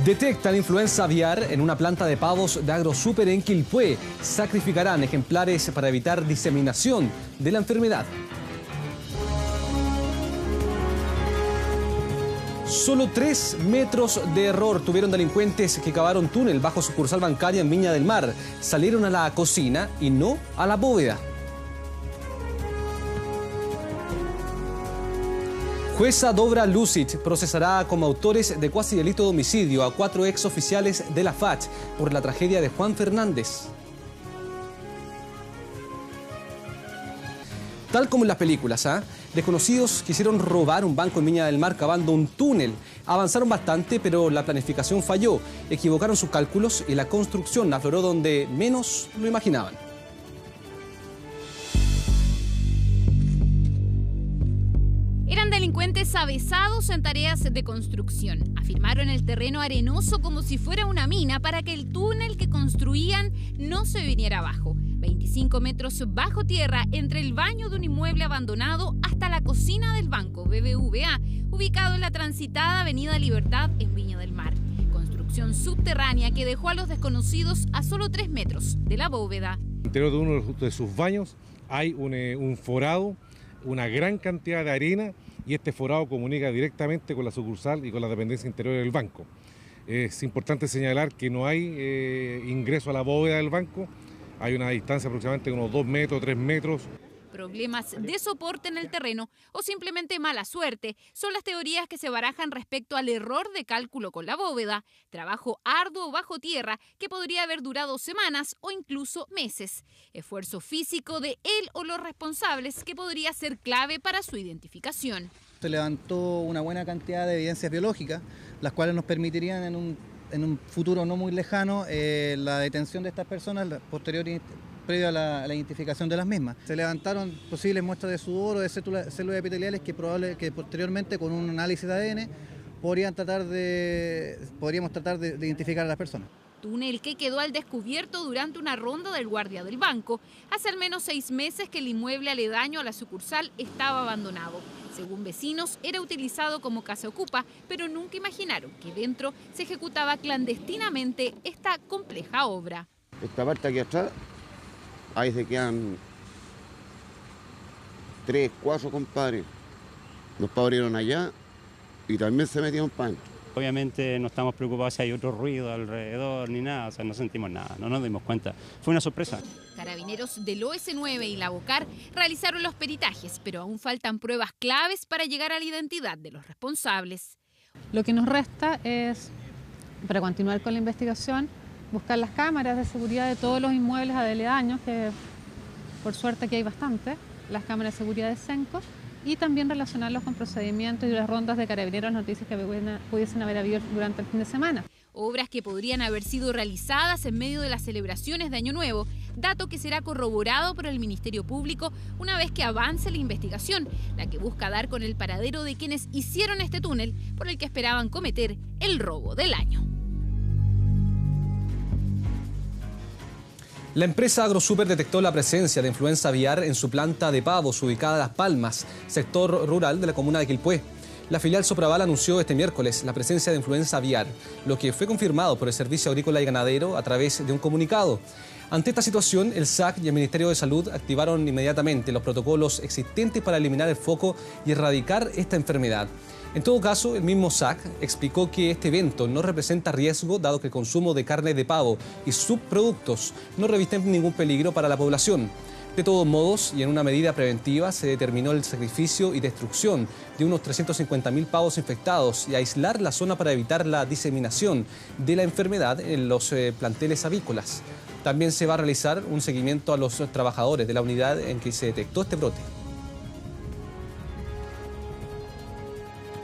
Detectan influenza aviar en una planta de pavos de AgroSuper en Quilpué. Sacrificarán ejemplares para evitar diseminación de la enfermedad. Solo 3 metros de error tuvieron delincuentes que cavaron túnel bajo sucursal bancaria en Viña del Mar. Salieron a la cocina y no a la bóveda. Jueza Dobra Lucic procesará como autores de cuasi delito de homicidio a 4 exoficiales de la FACH por la tragedia de Juan Fernández. Tal como en las películas, desconocidos quisieron robar un banco en Viña del Mar cavando un túnel. Avanzaron bastante, pero la planificación falló. Equivocaron sus cálculos y la construcción afloró donde menos lo imaginaban. Eran delincuentes avesados en tareas de construcción. Afirmaron el terreno arenoso como si fuera una mina para que el túnel que construían no se viniera abajo. 25 metros bajo tierra entre el baño de un inmueble abandonado hasta la cocina del banco BBVA, ubicado en la transitada Avenida Libertad en Viña del Mar. Construcción subterránea que dejó a los desconocidos a solo 3 metros de la bóveda. En el interior de uno de sus baños hay un forado, una gran cantidad de arena, y este forado comunica directamente con la sucursal y con la dependencia interior del banco. Es importante señalar que no hay ingreso a la bóveda del banco, hay una distancia aproximadamente de unos 2 metros, 3 metros. Problemas de soporte en el terreno o simplemente mala suerte son las teorías que se barajan respecto al error de cálculo con la bóveda, trabajo arduo bajo tierra que podría haber durado semanas o incluso meses, esfuerzo físico de él o los responsables que podría ser clave para su identificación. Se levantó una buena cantidad de evidencias biológicas, las cuales nos permitirían en un futuro no muy lejano la detención de estas personas previo a la identificación de las mismas. Se levantaron posibles muestras de sudor o de células epiteliales que posteriormente con un análisis de ADN podríamos tratar de identificar a las personas. Túnel que quedó al descubierto durante una ronda del guardia del banco. Hace al menos 6 meses que el inmueble aledaño a la sucursal estaba abandonado. Según vecinos, era utilizado como casa ocupa, pero nunca imaginaron que dentro se ejecutaba clandestinamente esta compleja obra. Esta parte aquí atrás, ahí se quedan 3, 4 compadres. Los abrieron allá y también se metieron para adentro. Obviamente no estamos preocupados si hay otro ruido alrededor ni nada, o sea, no sentimos nada, no nos dimos cuenta. Fue una sorpresa. Carabineros del OS9 y la BOCAR realizaron los peritajes, pero aún faltan pruebas claves para llegar a la identidad de los responsables. Lo que nos resta es, para continuar con la investigación, buscar las cámaras de seguridad de todos los inmuebles aledaños, que por suerte aquí hay bastante, las cámaras de seguridad de Senco, y también relacionarlos con procedimientos y las rondas de carabineros, noticias que pudiesen haber habido durante el fin de semana. Obras que podrían haber sido realizadas en medio de las celebraciones de Año Nuevo, dato que será corroborado por el Ministerio Público una vez que avance la investigación, la que busca dar con el paradero de quienes hicieron este túnel por el que esperaban cometer el robo del año. La empresa AgroSuper detectó la presencia de influenza aviar en su planta de pavos ubicada en Las Palmas, sector rural de la comuna de Quilpué. La filial Sopraval anunció este miércoles la presencia de influenza aviar, lo que fue confirmado por el Servicio Agrícola y Ganadero a través de un comunicado. Ante esta situación, el SAC y el Ministerio de Salud activaron inmediatamente los protocolos existentes para eliminar el foco y erradicar esta enfermedad. En todo caso, el mismo SAC explicó que este evento no representa riesgo, dado que el consumo de carne de pavo y subproductos no revisten ningún peligro para la población. De todos modos, y en una medida preventiva, se determinó el sacrificio y destrucción de unos 350.000 pavos infectados y aislar la zona para evitar la diseminación de la enfermedad en los planteles avícolas. También se va a realizar un seguimiento a los trabajadores de la unidad en que se detectó este brote.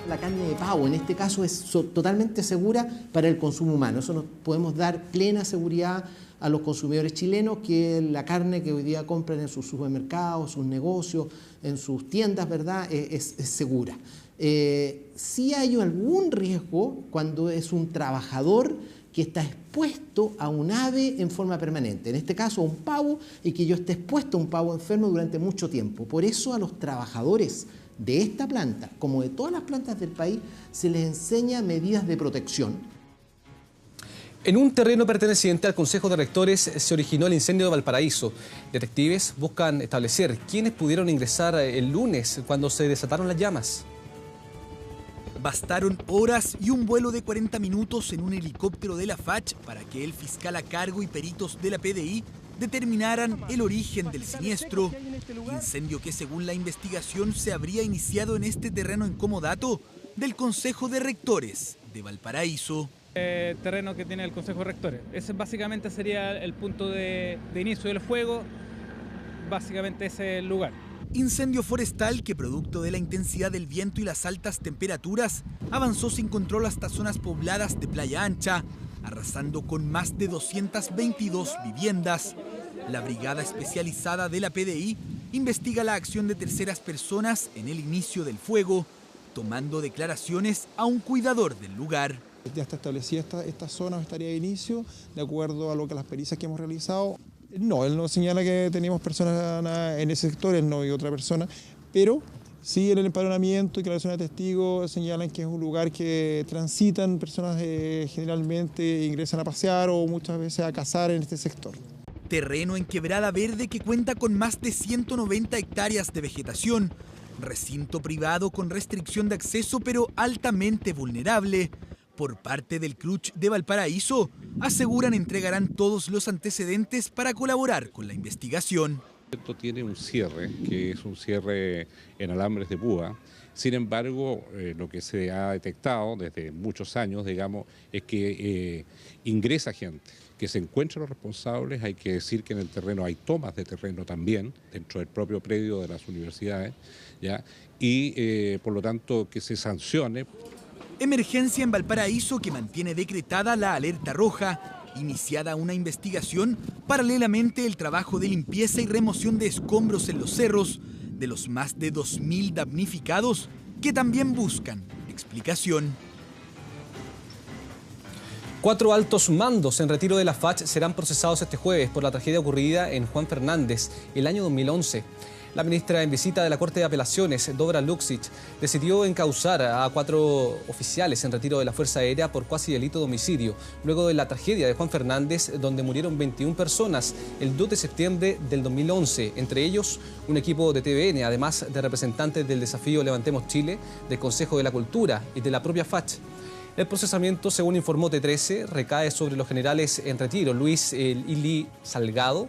La carne de pavo en este caso es totalmente segura para el consumo humano. Eso nos podemos dar plena seguridad a los consumidores chilenos que la carne que hoy día compran en sus supermercados, sus negocios, en sus tiendas, ¿verdad?, es segura. Sí hay algún riesgo cuando es un trabajador que está expuesto a un ave en forma permanente, en este caso a un pavo, y que yo esté expuesto a un pavo enfermo durante mucho tiempo. Por eso a los trabajadores de esta planta, como de todas las plantas del país, se les enseña medidas de protección. En un terreno perteneciente al Consejo de Rectores se originó el incendio de Valparaíso. Detectives buscan establecer quiénes pudieron ingresar el lunes cuando se desataron las llamas. Bastaron horas y un vuelo de 40 minutos en un helicóptero de la FACH para que el fiscal a cargo y peritos de la PDI determinaran el origen del siniestro. Incendio que, según la investigación, se habría iniciado en este terreno incomodato del Consejo de Rectores de Valparaíso. Terreno que tiene el Consejo de Rectores. Ese básicamente sería el punto de inicio del fuego, básicamente ese es el lugar. Incendio forestal que, producto de la intensidad del viento y las altas temperaturas, avanzó sin control hasta zonas pobladas de Playa Ancha, arrasando con más de 222 viviendas. La brigada especializada de la PDI investiga la acción de terceras personas en el inicio del fuego, tomando declaraciones a un cuidador del lugar. Ya está establecida esta zona, estaría de inicio, de acuerdo a lo que las pericias que hemos realizado. No, él no señala que teníamos personas en ese sector, él no vio otra persona, pero sí en el empadronamiento y declaración de testigos señalan que es un lugar que transitan personas generalmente ingresan a pasear o muchas veces a cazar en este sector. Terreno en Quebrada Verde que cuenta con más de 190 hectáreas de vegetación, recinto privado con restricción de acceso pero altamente vulnerable. Por parte del CRUCH de Valparaíso, aseguran entregarán todos los antecedentes para colaborar con la investigación. Esto tiene un cierre, que es un cierre en alambres de púa. Sin embargo, lo que se ha detectado desde muchos años, digamos, es que ingresa gente, que se encuentran los responsables. Hay que decir que en el terreno hay tomas de terreno también, dentro del propio predio de las universidades, ¿ya? Y por lo tanto que se sancione. Emergencia en Valparaíso que mantiene decretada la alerta roja, iniciada una investigación, paralelamente el trabajo de limpieza y remoción de escombros en los cerros, de los más de 2.000 damnificados que también buscan explicación. 4 altos mandos en retiro de la FACH serán procesados este jueves por la tragedia ocurrida en Juan Fernández el año 2011. La ministra en visita de la Corte de Apelaciones, Dobra Luksic, decidió encausar a 4 oficiales en retiro de la Fuerza Aérea por cuasi delito de homicidio, luego de la tragedia de Juan Fernández, donde murieron 21 personas el 2 de septiembre del 2011, entre ellos un equipo de TVN, además de representantes del desafío Levantemos Chile, del Consejo de la Cultura y de la propia FACH. El procesamiento, según informó T13, recae sobre los generales en retiro Luis Ili Salgado,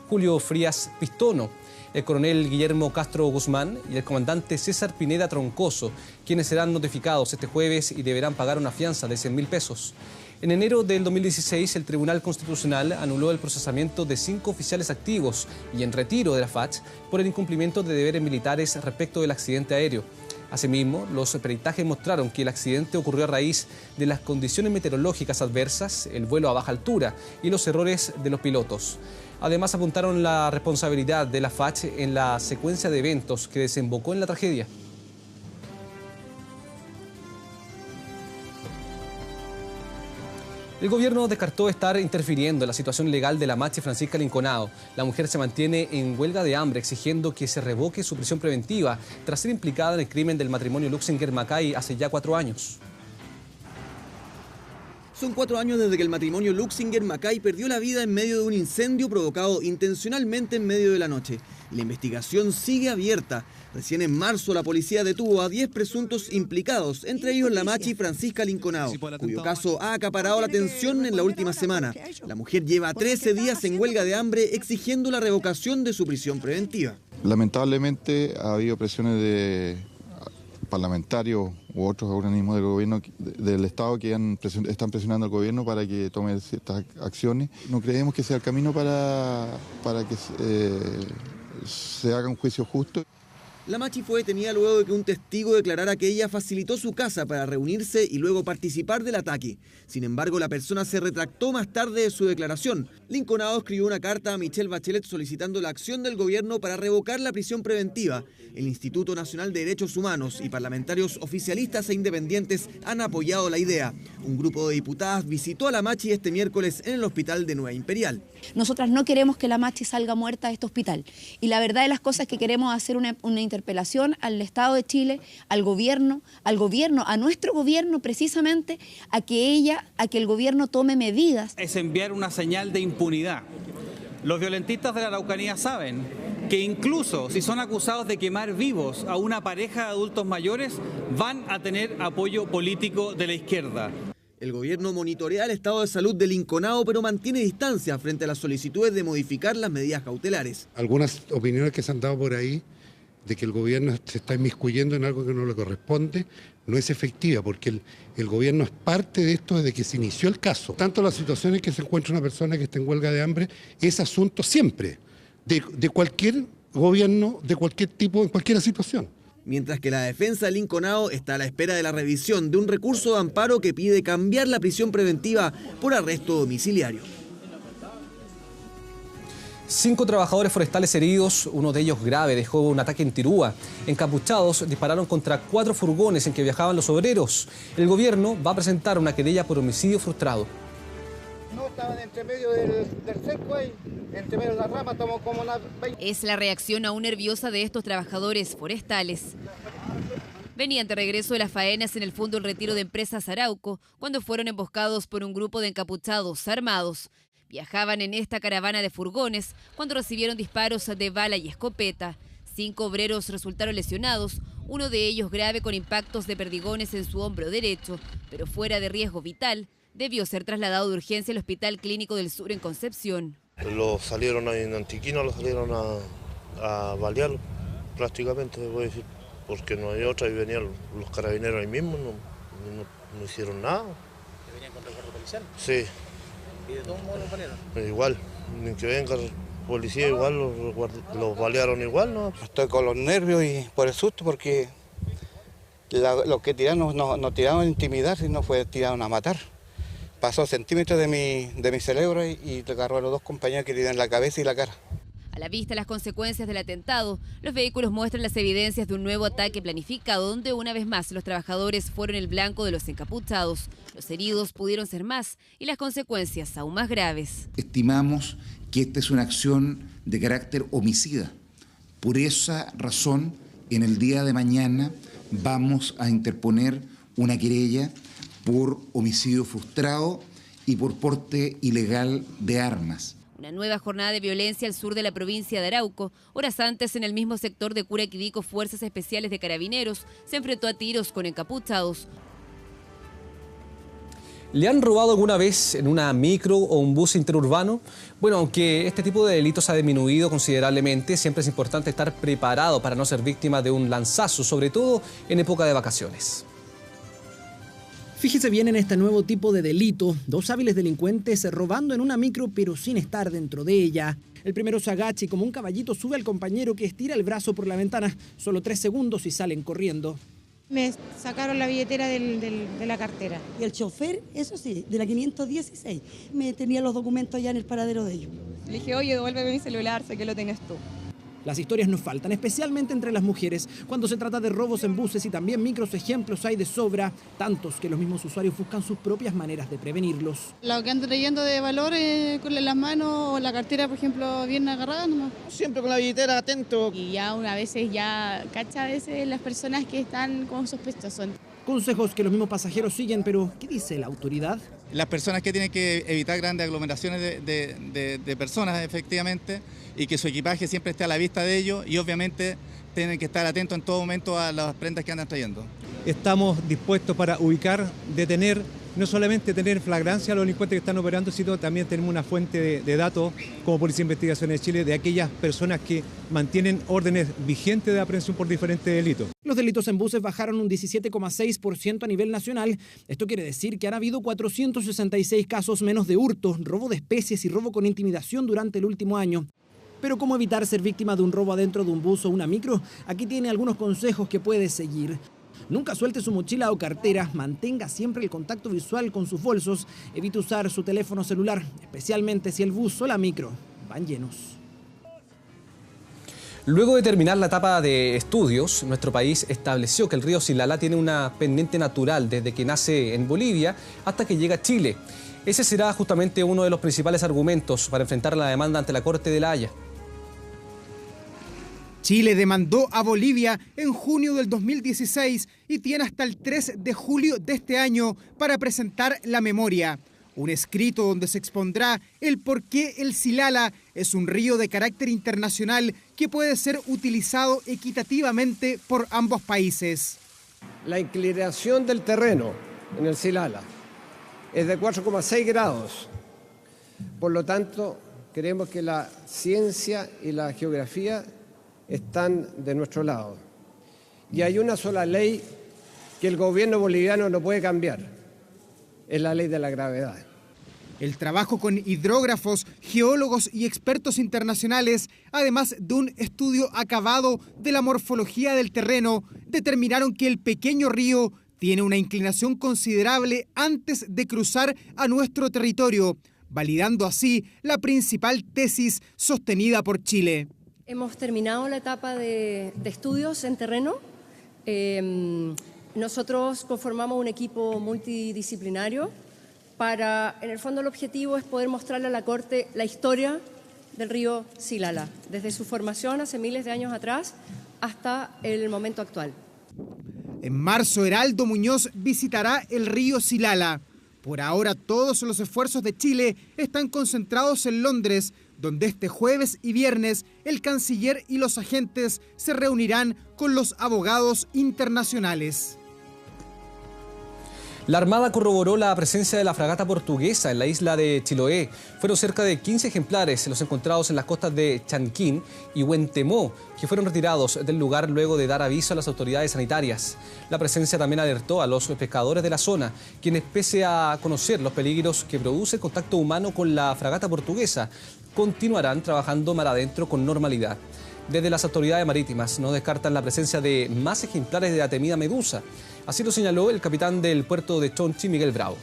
Julio Frías Pistono, el coronel Guillermo Castro Guzmán y el comandante César Pineda Troncoso, quienes serán notificados este jueves y deberán pagar una fianza de 100.000 pesos. En enero del 2016, el Tribunal Constitucional anuló el procesamiento de 5 oficiales activos y en retiro de la FACH por el incumplimiento de deberes militares respecto del accidente aéreo. Asimismo, los peritajes mostraron que el accidente ocurrió a raíz de las condiciones meteorológicas adversas, el vuelo a baja altura y los errores de los pilotos. Además, apuntaron la responsabilidad de la FACH en la secuencia de eventos que desembocó en la tragedia. El gobierno descartó estar interfiriendo en la situación legal de la machi Francisca Linconao. La mujer se mantiene en huelga de hambre exigiendo que se revoque su prisión preventiva tras ser implicada en el crimen del matrimonio Luxinger-Macay hace ya 4 años. Son 4 años desde que el matrimonio Luxinger-Macay perdió la vida en medio de un incendio provocado intencionalmente en medio de la noche. La investigación sigue abierta. Recién en marzo la policía detuvo a 10 presuntos implicados, entre ellos la machi Francisca Linconao, cuyo caso ha acaparado la atención en la última semana. La mujer lleva 13 días en huelga de hambre exigiendo la revocación de su prisión preventiva. Lamentablemente ha habido presiones de parlamentarios u otros organismos del gobierno del Estado que están presionando al gobierno para que tome ciertas acciones. No creemos que sea el camino para que se haga un juicio justo. La machi fue detenida luego de que un testigo declarara que ella facilitó su casa para reunirse y luego participar del ataque. Sin embargo, la persona se retractó más tarde de su declaración. Linconao escribió una carta a Michelle Bachelet solicitando la acción del gobierno para revocar la prisión preventiva. El Instituto Nacional de Derechos Humanos y parlamentarios oficialistas e independientes han apoyado la idea. Un grupo de diputadas visitó a la machi este miércoles en el hospital de Nueva Imperial. Nosotras no queremos que la machi salga muerta de este hospital. Y la verdad de las cosas es que queremos hacer una intervención interpelación al Estado de Chile, al gobierno, a nuestro gobierno precisamente, a que el gobierno tome medidas. Es enviar una señal de impunidad. Los violentistas de la Araucanía saben que incluso si son acusados de quemar vivos a una pareja de adultos mayores, van a tener apoyo político de la izquierda. El gobierno monitorea el estado de salud del Linconado, pero mantiene distancia frente a las solicitudes de modificar las medidas cautelares. Algunas opiniones que se han dado por ahí de que el gobierno se está inmiscuyendo en algo que no le corresponde, no es efectiva, porque el gobierno es parte de esto desde que se inició el caso. Tanto las situaciones que se encuentra una persona que está en huelga de hambre, es asunto siempre de cualquier gobierno, de cualquier tipo, en cualquier situación. Mientras que la defensa del Linconado está a la espera de la revisión de un recurso de amparo que pide cambiar la prisión preventiva por arresto domiciliario. 5 trabajadores forestales heridos, uno de ellos grave, dejó un ataque en Tirúa. Encapuchados dispararon contra 4 furgones en que viajaban los obreros. El gobierno va a presentar una querella por homicidio frustrado. No, estaban entre medio del cerco ahí, entre medio de las ramas, estamos como una... Es la reacción aún nerviosa de estos trabajadores forestales. Venían de regreso de las faenas en el Fondo del Retiro de Empresas Arauco cuando fueron emboscados por un grupo de encapuchados armados. Viajaban en esta caravana de furgones cuando recibieron disparos de bala y escopeta. 5 obreros resultaron lesionados, uno de ellos grave con impactos de perdigones en su hombro derecho, pero fuera de riesgo vital. Debió ser trasladado de urgencia al Hospital Clínico del Sur en Concepción. Lo salieron ahí en Antiquina, lo salieron a balear prácticamente, se puede decir, porque no hay otra y venían los carabineros ahí mismo, no hicieron nada. ¿Que venían con recuerdo policial? Sí. ¿Y de todos modos los balearon? Igual, ni que venga el policía igual, los balearon igual, ¿no? Estoy con los nervios y por el susto porque los que tiraron no tiraron a intimidar, sino fue tiraron a matar. Pasó centímetros de mi cerebro y le agarró a los 2 compañeros que le dieron la cabeza y la cara. A la vista de las consecuencias del atentado, los vehículos muestran las evidencias de un nuevo ataque planificado donde una vez más los trabajadores fueron el blanco de los encapuchados. Los heridos pudieron ser más y las consecuencias aún más graves. Estimamos que esta es una acción de carácter homicida. Por esa razón, en el día de mañana vamos a interponer una querella por homicidio frustrado y por porte ilegal de armas. Una nueva jornada de violencia al sur de la provincia de Arauco. Horas antes, en el mismo sector de Curaquidico, Fuerzas Especiales de Carabineros se enfrentó a tiros con encapuchados. ¿Le han robado alguna vez en una micro o un bus interurbano? Bueno, aunque este tipo de delitos ha disminuido considerablemente, siempre es importante estar preparado para no ser víctima de un lanzazo, sobre todo en época de vacaciones. Fíjese bien en este nuevo tipo de delito. 2 hábiles delincuentes robando en una micro pero sin estar dentro de ella. El primero se agacha y como un caballito sube al compañero que estira el brazo por la ventana. Solo 3 segundos y salen corriendo. Me sacaron la billetera de la cartera. Y el chofer, eso sí, de la 516, me tenía los documentos ya en el paradero de ellos. Le dije, oye, devuélveme mi celular, sé que lo tienes tú. Las historias nos faltan, especialmente entre las mujeres. Cuando se trata de robos en buses y también micros, ejemplos hay de sobra, tantos que los mismos usuarios buscan sus propias maneras de prevenirlos. Lo que ando trayendo de valor con las manos o la cartera, por ejemplo, bien agarrada nomás. Siempre con la billetera atento. Y ya una vez ya cacha a veces las personas que están como sospechosas. Consejos que los mismos pasajeros siguen, pero ¿qué dice la autoridad? Las personas que tienen que evitar grandes aglomeraciones de personas, efectivamente, y que su equipaje siempre esté a la vista de ellos y obviamente tienen que estar atentos en todo momento a las prendas que andan trayendo. Estamos dispuestos para ubicar, detener, no solamente tener flagrancia a los delincuentes que están operando, sino también tenemos una fuente de datos como Policía de Investigaciones de Chile de aquellas personas que mantienen órdenes vigentes de aprehensión por diferentes delitos. Los delitos en buses bajaron un 17,6% a nivel nacional. Esto quiere decir que han habido 466 casos menos de hurto, robo de especies y robo con intimidación durante el último año. Pero ¿cómo evitar ser víctima de un robo adentro de un bus o una micro? Aquí tiene algunos consejos que puede seguir. Nunca suelte su mochila o cartera, mantenga siempre el contacto visual con sus bolsos, evite usar su teléfono celular, especialmente si el bus o la micro van llenos. Luego de terminar la etapa de estudios, nuestro país estableció que el río Silala tiene una pendiente natural desde que nace en Bolivia hasta que llega a Chile. Ese será justamente uno de los principales argumentos para enfrentar la demanda ante la Corte de La Haya. Chile demandó a Bolivia en junio del 2016 y tiene hasta el 3 de julio de este año para presentar la memoria. Un escrito donde se expondrá el por qué el Silala es un río de carácter internacional que puede ser utilizado equitativamente por ambos países. La inclinación del terreno en el Silala es de 4,6 grados. Por lo tanto, creemos que la ciencia y la geografía están de nuestro lado. Y hay una sola ley que el gobierno boliviano no puede cambiar. Es la ley de la gravedad. El trabajo con hidrógrafos, geólogos y expertos internacionales, además de un estudio acabado de la morfología del terreno, determinaron que el pequeño río tiene una inclinación considerable antes de cruzar a nuestro territorio, validando así la principal tesis sostenida por Chile. Hemos terminado la etapa de estudios en terreno. Nosotros conformamos un equipo multidisciplinario para, en el fondo, el objetivo es poder mostrarle a la Corte la historia del río Silala, desde su formación hace miles de años atrás hasta el momento actual. En marzo, Heraldo Muñoz visitará el río Silala. Por ahora, todos los esfuerzos de Chile están concentrados en Londres, donde este jueves y viernes el canciller y los agentes se reunirán con los abogados internacionales. La Armada corroboró la presencia de la fragata portuguesa en la isla de Chiloé. Fueron cerca de 15 ejemplares los encontrados en las costas de Chanquín y Huentemó, que fueron retirados del lugar luego de dar aviso a las autoridades sanitarias. La presencia también alertó a los pescadores de la zona, quienes, pese a conocer los peligros que produce el contacto humano con la fragata portuguesa, continuarán trabajando mar adentro con normalidad. Desde las autoridades marítimas no descartan la presencia de más ejemplares de la temida medusa. Así lo señaló el capitán del puerto de Chonchi, Miguel Bravo.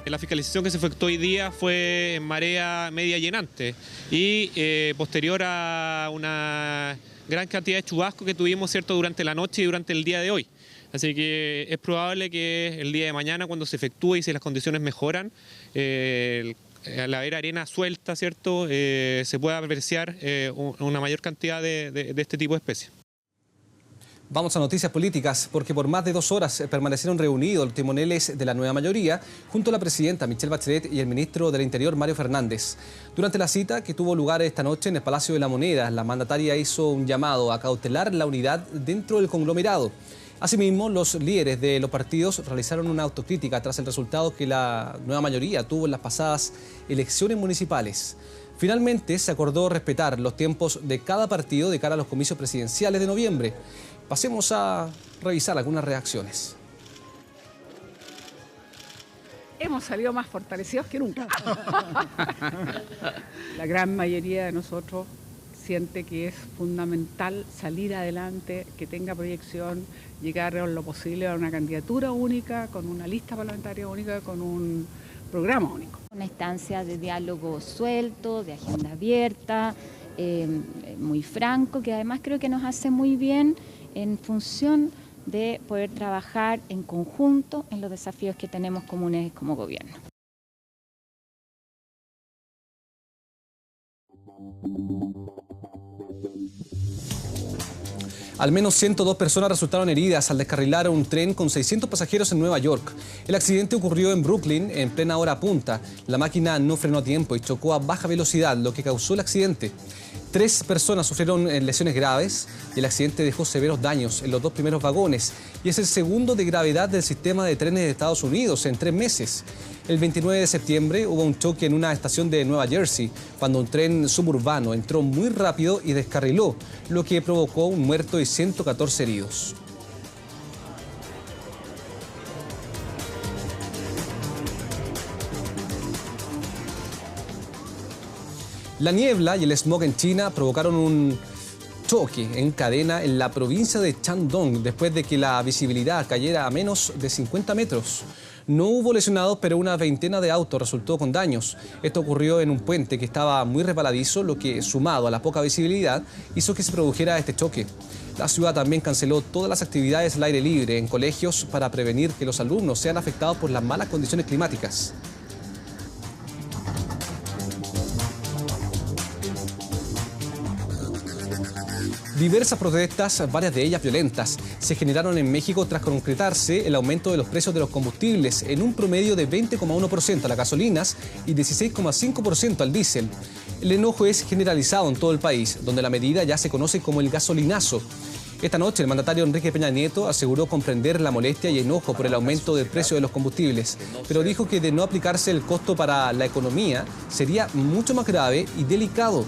La fiscalización que se efectuó hoy día fue en marea media llenante y posterior a una gran cantidad de chubascos que tuvimos, ¿cierto?, durante la noche y durante el día de hoy. Así que es probable que el día de mañana, cuando se efectúe y si las condiciones mejoran, al haber arena suelta, ¿cierto?, se pueda apreciar una mayor cantidad de este tipo de especies. Vamos a noticias políticas, porque por más de 2 horas permanecieron reunidos los timoneles de la nueva mayoría junto a la presidenta Michelle Bachelet y el ministro del Interior, Mario Fernández. Durante la cita que tuvo lugar esta noche en el Palacio de la Moneda, la mandataria hizo un llamado a cautelar la unidad dentro del conglomerado. Asimismo, los líderes de los partidos realizaron una autocrítica tras el resultado que la nueva mayoría tuvo en las pasadas elecciones municipales. Finalmente, se acordó respetar los tiempos de cada partido de cara a los comicios presidenciales de noviembre. Pasemos a revisar algunas reacciones. Hemos salido más fortalecidos que nunca. La gran mayoría de nosotros siente que es fundamental salir adelante, que tenga proyección, llegar a lo posible a una candidatura única, con una lista parlamentaria única, con un programa único. Una instancia de diálogo suelto, de agenda abierta, muy franco, que además creo que nos hace muy bien en función de poder trabajar en conjunto en los desafíos que tenemos comunes como gobierno. Al menos 102 personas resultaron heridas al descarrilar un tren con 600 pasajeros en Nueva York. El accidente ocurrió en Brooklyn en plena hora punta. La máquina no frenó a tiempo y chocó a baja velocidad, lo que causó el accidente. 3 personas sufrieron lesiones graves y el accidente dejó severos daños en los 2 primeros vagones y es el segundo de gravedad del sistema de trenes de Estados Unidos en 3 meses. El 29 de septiembre hubo un choque en una estación de Nueva Jersey cuando un tren suburbano entró muy rápido y descarriló, lo que provocó un muerto y 114 heridos. La niebla y el smog en China provocaron un choque en cadena en la provincia de Shandong después de que la visibilidad cayera a menos de 50 metros. No hubo lesionados, pero una veintena de autos resultó con daños. Esto ocurrió en un puente que estaba muy resbaladizo, lo que, sumado a la poca visibilidad, hizo que se produjera este choque. La ciudad también canceló todas las actividades al aire libre en colegios para prevenir que los alumnos sean afectados por las malas condiciones climáticas. Diversas protestas, varias de ellas violentas, se generaron en México tras concretarse el aumento de los precios de los combustibles en un promedio de 20,1% a las gasolinas y 16,5% al diésel. El enojo es generalizado en todo el país, donde la medida ya se conoce como el gasolinazo. Esta noche el mandatario Enrique Peña Nieto aseguró comprender la molestia y enojo por el aumento del precio de los combustibles, pero dijo que de no aplicarse el costo para la economía sería mucho más grave y delicado.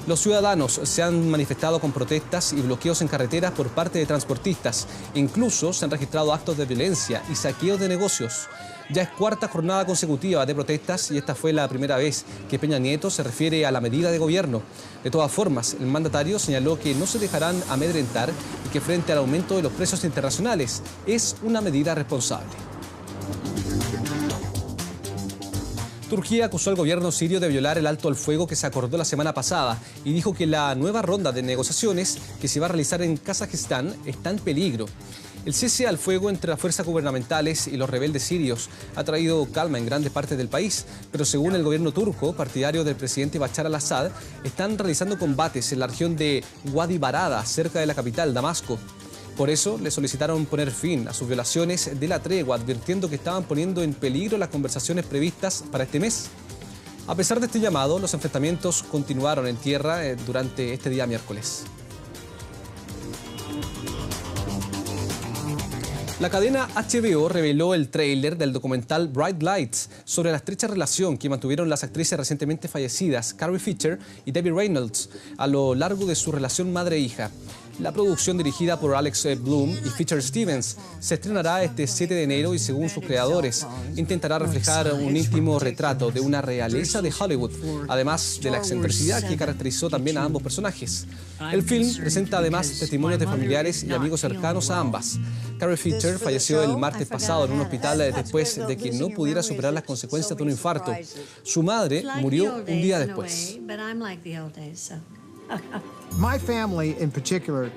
Los ciudadanos se han manifestado con protestas y bloqueos en carreteras por parte de transportistas. Incluso se han registrado actos de violencia y saqueos de negocios. Ya es cuarta jornada consecutiva de protestas y esta fue la primera vez que Peña Nieto se refiere a la medida de gobierno. De todas formas, el mandatario señaló que no se dejarán amedrentar y que frente al aumento de los precios internacionales es una medida responsable. Turquía acusó al gobierno sirio de violar el alto al fuego que se acordó la semana pasada y dijo que la nueva ronda de negociaciones que se va a realizar en Kazajistán está en peligro. El cese al fuego entre las fuerzas gubernamentales y los rebeldes sirios ha traído calma en grandes partes del país, pero según el gobierno turco, partidario del presidente Bashar al-Assad, están realizando combates en la región de Wadi Barada, cerca de la capital, Damasco. Por eso le solicitaron poner fin a sus violaciones de la tregua, advirtiendo que estaban poniendo en peligro las conversaciones previstas para este mes. A pesar de este llamado, los enfrentamientos continuaron en tierra durante este día miércoles. La cadena HBO reveló el tráiler del documental Bright Lights sobre la estrecha relación que mantuvieron las actrices recientemente fallecidas Carrie Fisher y Debbie Reynolds a lo largo de su relación madre-hija. La producción, dirigida por Alex Bloom y Fisher Stevens, se estrenará este 7 de enero y, según sus creadores, intentará reflejar un íntimo retrato de una realeza de Hollywood, además de la excentricidad que caracterizó también a ambos personajes. El film presenta además testimonios de familiares y amigos cercanos a ambas. Carrie Fisher falleció el martes pasado en un hospital después de que no pudiera superar las consecuencias de un infarto. Su madre murió un día después. My family in particular